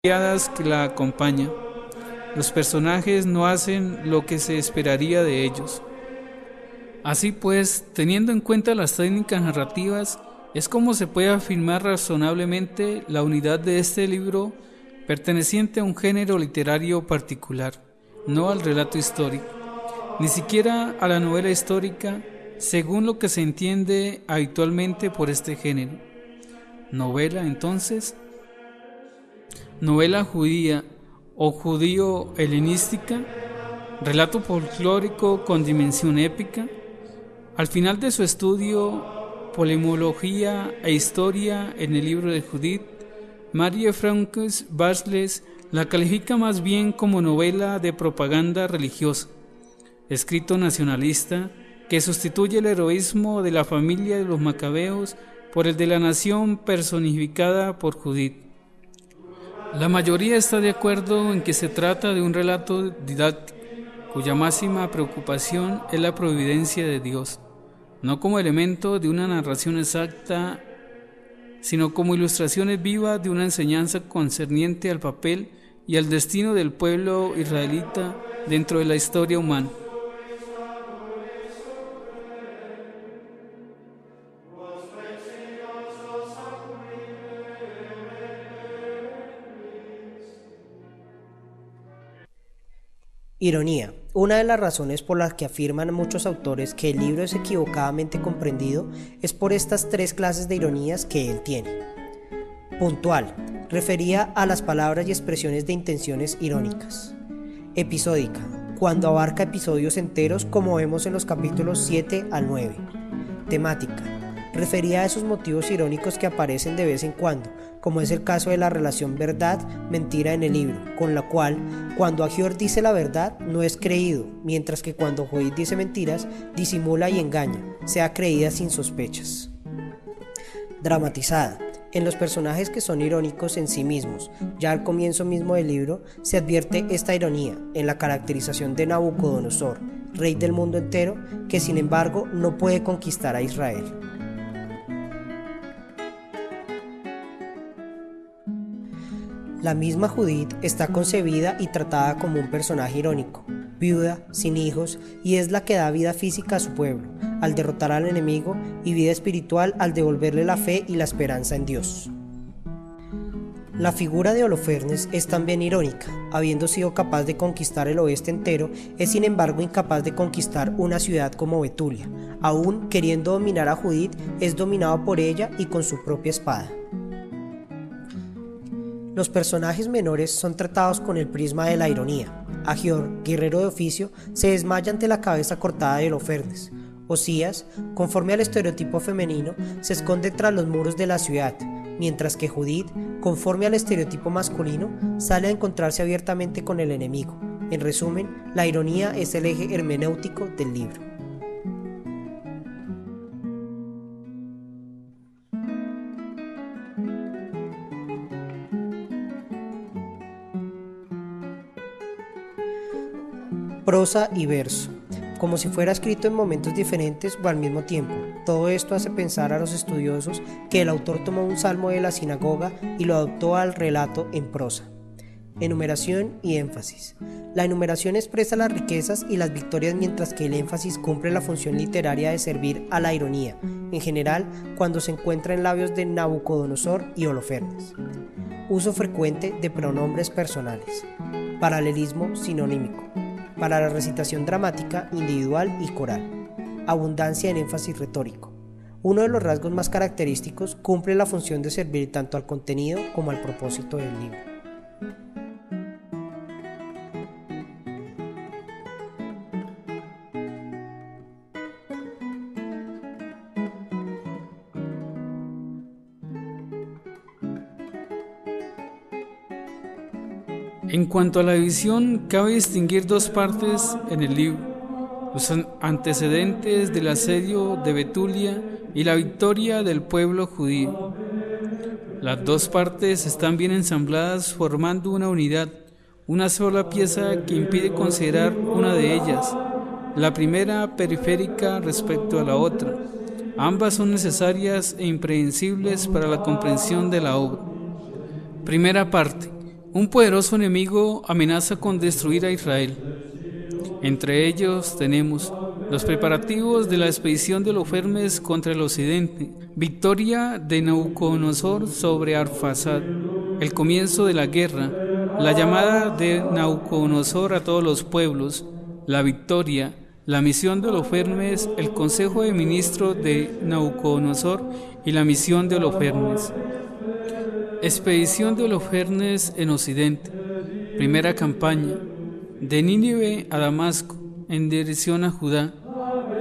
variadas que la acompañan. Los personajes no hacen lo que se esperaría de ellos. Así pues, teniendo en cuenta las técnicas narrativas, es como se puede afirmar razonablemente la unidad de este libro perteneciente a un género literario particular, no al relato histórico, ni siquiera a la novela histórica, según lo que se entiende habitualmente por este género. Novela, entonces, novela judía o judío-helenística, relato folclórico con dimensión épica. Al final de su estudio, Polemología e Historia en el libro de Judith, Marie Frances Basles la califica más bien como novela de propaganda religiosa, escrito nacionalista que sustituye el heroísmo de la familia de los macabeos por el de la nación personificada por Judith. La mayoría está de acuerdo en que se trata de un relato didáctico, cuya máxima preocupación es la providencia de Dios, no como elemento de una narración exacta, sino como ilustraciones vivas de una enseñanza concerniente al papel y al destino del pueblo israelita dentro de la historia humana. Ironía. Una de las razones por las que afirman muchos autores que el libro es equivocadamente comprendido es por estas tres clases de ironías que él tiene. Puntual. Refería a las palabras y expresiones de intenciones irónicas. Episódica. Cuando abarca episodios enteros como vemos en los capítulos 7 al 9. Temática. Refería a esos motivos irónicos que aparecen de vez en cuando, como es el caso de la relación verdad-mentira en el libro, con la cual, cuando Agior dice la verdad, no es creído, mientras que cuando Judith dice mentiras, disimula y engaña, sea creída sin sospechas. Dramatizada. En los personajes que son irónicos en sí mismos, ya al comienzo mismo del libro, se advierte esta ironía en la caracterización de Nabucodonosor, rey del mundo entero, que sin embargo no puede conquistar a Israel. La misma Judith está concebida y tratada como un personaje irónico, viuda, sin hijos, y es la que da vida física a su pueblo, al derrotar al enemigo, y vida espiritual al devolverle la fe y la esperanza en Dios. La figura de Holofernes es también irónica, habiendo sido capaz de conquistar el oeste entero, es sin embargo incapaz de conquistar una ciudad como Betulia, aún queriendo dominar a Judith, es dominado por ella y con su propia espada. Los personajes menores son tratados con el prisma de la ironía. Agior, guerrero de oficio, se desmaya ante la cabeza cortada de Holofernes. Osías, conforme al estereotipo femenino, se esconde tras los muros de la ciudad, mientras que Judith, conforme al estereotipo masculino, sale a encontrarse abiertamente con el enemigo. En resumen, la ironía es el eje hermenéutico del libro. Prosa y verso, como si fuera escrito en momentos diferentes o al mismo tiempo. Todo esto hace pensar a los estudiosos que el autor tomó un salmo de la sinagoga y lo adoptó al relato en prosa. Enumeración y énfasis. La enumeración expresa las riquezas y las victorias, mientras que el énfasis cumple la función literaria de servir a la ironía, en general cuando se encuentra en labios de Nabucodonosor y Holofernes. Uso frecuente de pronombres personales. Paralelismo sinonímico. Para la recitación dramática, individual y coral. Abundancia en énfasis retórico. Uno de los rasgos más característicos, cumple la función de servir tanto al contenido como al propósito del libro. En cuanto a la división, cabe distinguir dos partes en el libro: los antecedentes del asedio de Betulia y la victoria del pueblo judío. Las dos partes están bien ensambladas, formando una unidad, una sola pieza que impide considerar una de ellas, la primera periférica respecto a la otra. Ambas son necesarias e imprescindibles para la comprensión de la obra. Primera parte: Un poderoso enemigo amenaza con destruir a Israel. Entre ellos tenemos los preparativos de la expedición de Holofernes contra el occidente, victoria de Nabucodonosor sobre Arfaxad, el comienzo de la guerra, la llamada de Nabucodonosor a todos los pueblos, la victoria, la misión de Holofernes, el consejo de ministros de Nabucodonosor y la misión de Holofernes. Expedición de Holofernes en Occidente. Primera campaña. De Nínive a Damasco, en dirección a Judá.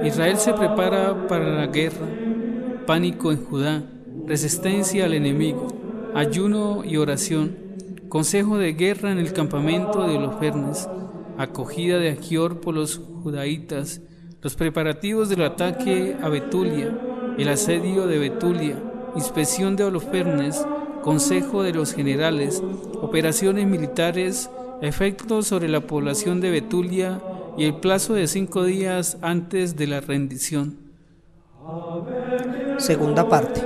Israel se prepara para la guerra. Pánico en Judá. Resistencia al enemigo. Ayuno y oración. Consejo de guerra en el campamento de Holofernes. Acogida de Agior por los judaítas. Los preparativos del ataque a Betulia. El asedio de Betulia. Inspección de Holofernes. Consejo de los generales, operaciones militares, efectos sobre la población de Betulia y el plazo de 5 días antes de la rendición. Segunda parte.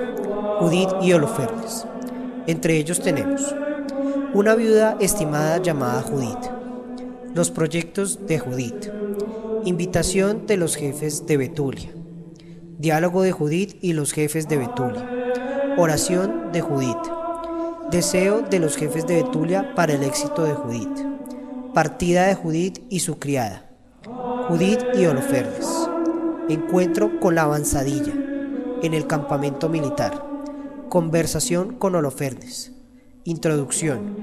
Judith y Holofernes. Entre ellos tenemos una viuda estimada llamada Judith, los proyectos de Judith, invitación de los jefes de Betulia, diálogo de Judith y los jefes de Betulia, oración de Judith, deseo de los jefes de Betulia para el éxito de Judith, partida de Judith y su criada, Judith y Holofernes, encuentro con la avanzadilla en el campamento militar, conversación con Holofernes, introducción,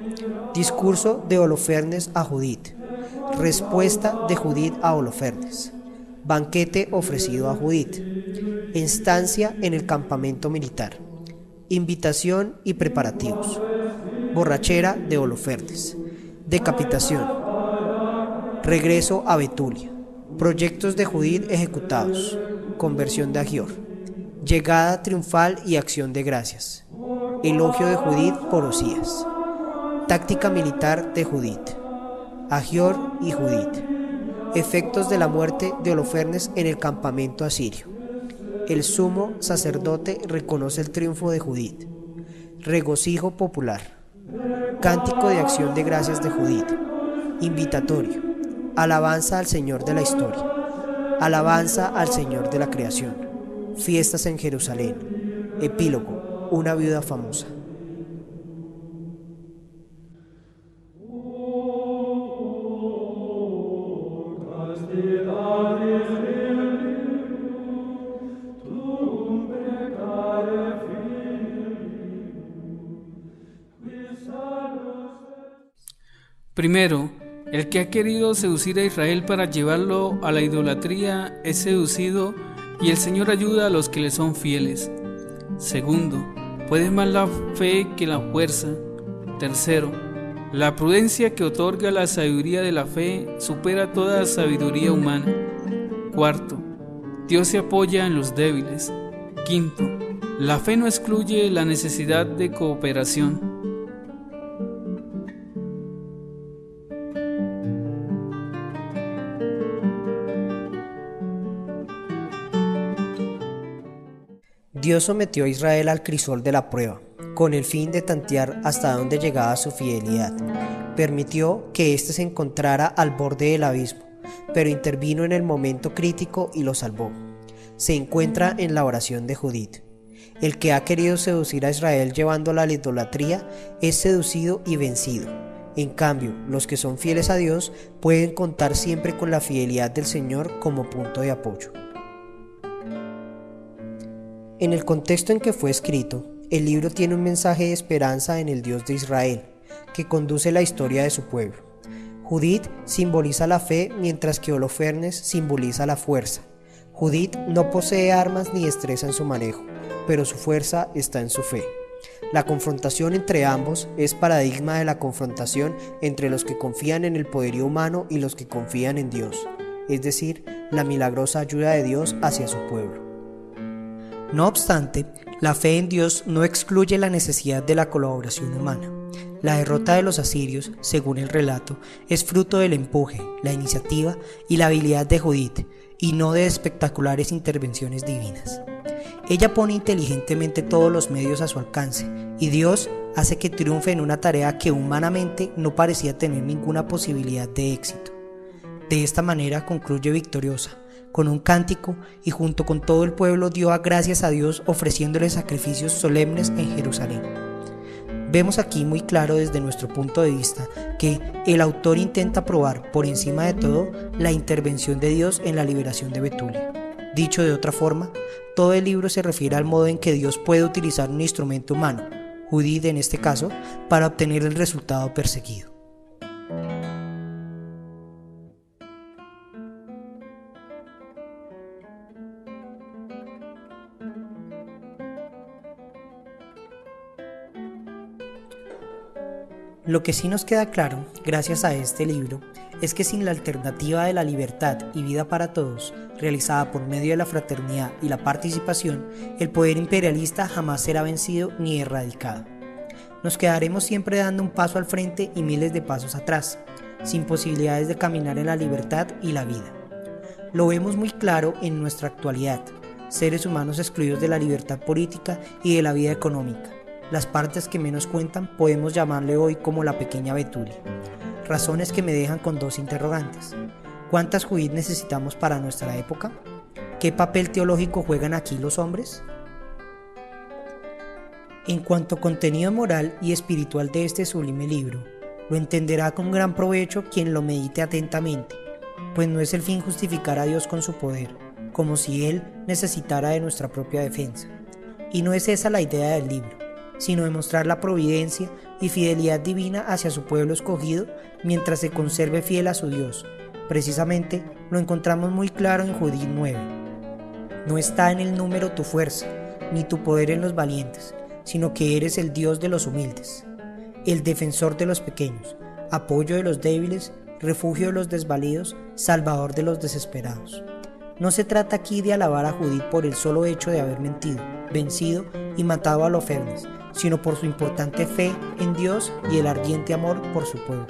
discurso de Holofernes a Judith, respuesta de Judith a Holofernes, banquete ofrecido a Judith, estancia en el campamento militar, invitación y preparativos, borrachera de Holofernes, decapitación, regreso a Betulia, proyectos de Judith ejecutados, conversión de Agior, llegada triunfal y acción de gracias, elogio de Judith por Osías, táctica militar de Judith, Agior y Judith, efectos de la muerte de Holofernes en el campamento asirio. El sumo sacerdote reconoce el triunfo de Judith. Regocijo popular. Cántico de acción de gracias de Judith. Invitatorio. Alabanza al Señor de la historia. Alabanza al Señor de la creación. Fiestas en Jerusalén. Epílogo. Una viuda famosa. Primero, el que ha querido seducir a Israel para llevarlo a la idolatría es seducido y el Señor ayuda a los que le son fieles. Segundo, puede más la fe que la fuerza. Tercero, la prudencia que otorga la sabiduría de la fe supera toda sabiduría humana. Cuarto, Dios se apoya en los débiles. Quinto, la fe no excluye la necesidad de cooperación. Dios sometió a Israel al crisol de la prueba, con el fin de tantear hasta dónde llegaba su fidelidad. Permitió que éste se encontrara al borde del abismo, pero intervino en el momento crítico y lo salvó. Se encuentra en la oración de Judith. El que ha querido seducir a Israel llevándola a la idolatría es seducido y vencido. En cambio, los que son fieles a Dios pueden contar siempre con la fidelidad del Señor como punto de apoyo. En el contexto en que fue escrito, el libro tiene un mensaje de esperanza en el Dios de Israel, que conduce la historia de su pueblo. Judith simboliza la fe, mientras que Holofernes simboliza la fuerza. Judith no posee armas ni destreza en su manejo, pero su fuerza está en su fe. La confrontación entre ambos es paradigma de la confrontación entre los que confían en el poderío humano y los que confían en Dios, es decir, la milagrosa ayuda de Dios hacia su pueblo. No obstante, la fe en Dios no excluye la necesidad de la colaboración humana. La derrota de los asirios, según el relato, es fruto del empuje, la iniciativa y la habilidad de Judith, y no de espectaculares intervenciones divinas. Ella pone inteligentemente todos los medios a su alcance, y Dios hace que triunfe en una tarea que humanamente no parecía tener ninguna posibilidad de éxito. De esta manera concluye victoriosa, con un cántico, y junto con todo el pueblo dio gracias a Dios ofreciéndole sacrificios solemnes en Jerusalén. Vemos aquí muy claro desde nuestro punto de vista que el autor intenta probar por encima de todo la intervención de Dios en la liberación de Betulia. Dicho de otra forma, todo el libro se refiere al modo en que Dios puede utilizar un instrumento humano, Judith en este caso, para obtener el resultado perseguido. Lo que sí nos queda claro, gracias a este libro, es que sin la alternativa de la libertad y vida para todos, realizada por medio de la fraternidad y la participación, el poder imperialista jamás será vencido ni erradicado. Nos quedaremos siempre dando un paso al frente y miles de pasos atrás, sin posibilidades de caminar en la libertad y la vida. Lo vemos muy claro en nuestra actualidad, seres humanos excluidos de la libertad política y de la vida económica. Las partes que menos cuentan podemos llamarle hoy como la pequeña Betulia. Razones que me dejan con dos interrogantes. ¿Cuántas Judith necesitamos para nuestra época? ¿Qué papel teológico juegan aquí los hombres? En cuanto a contenido moral y espiritual de este sublime libro, lo entenderá con gran provecho quien lo medite atentamente, pues no es el fin justificar a Dios con su poder, como si Él necesitara de nuestra propia defensa. Y no es esa la idea del libro, sino demostrar la providencia y fidelidad divina hacia su pueblo escogido mientras se conserve fiel a su Dios. Precisamente lo encontramos muy claro en Judith 9. No está en el número tu fuerza, ni tu poder en los valientes, sino que eres el Dios de los humildes, el defensor de los pequeños, apoyo de los débiles, refugio de los desvalidos, salvador de los desesperados. No se trata aquí de alabar a Judith por el solo hecho de haber mentido, vencido y matado a Holofernes, sino por su importante fe en Dios y el ardiente amor por su pueblo.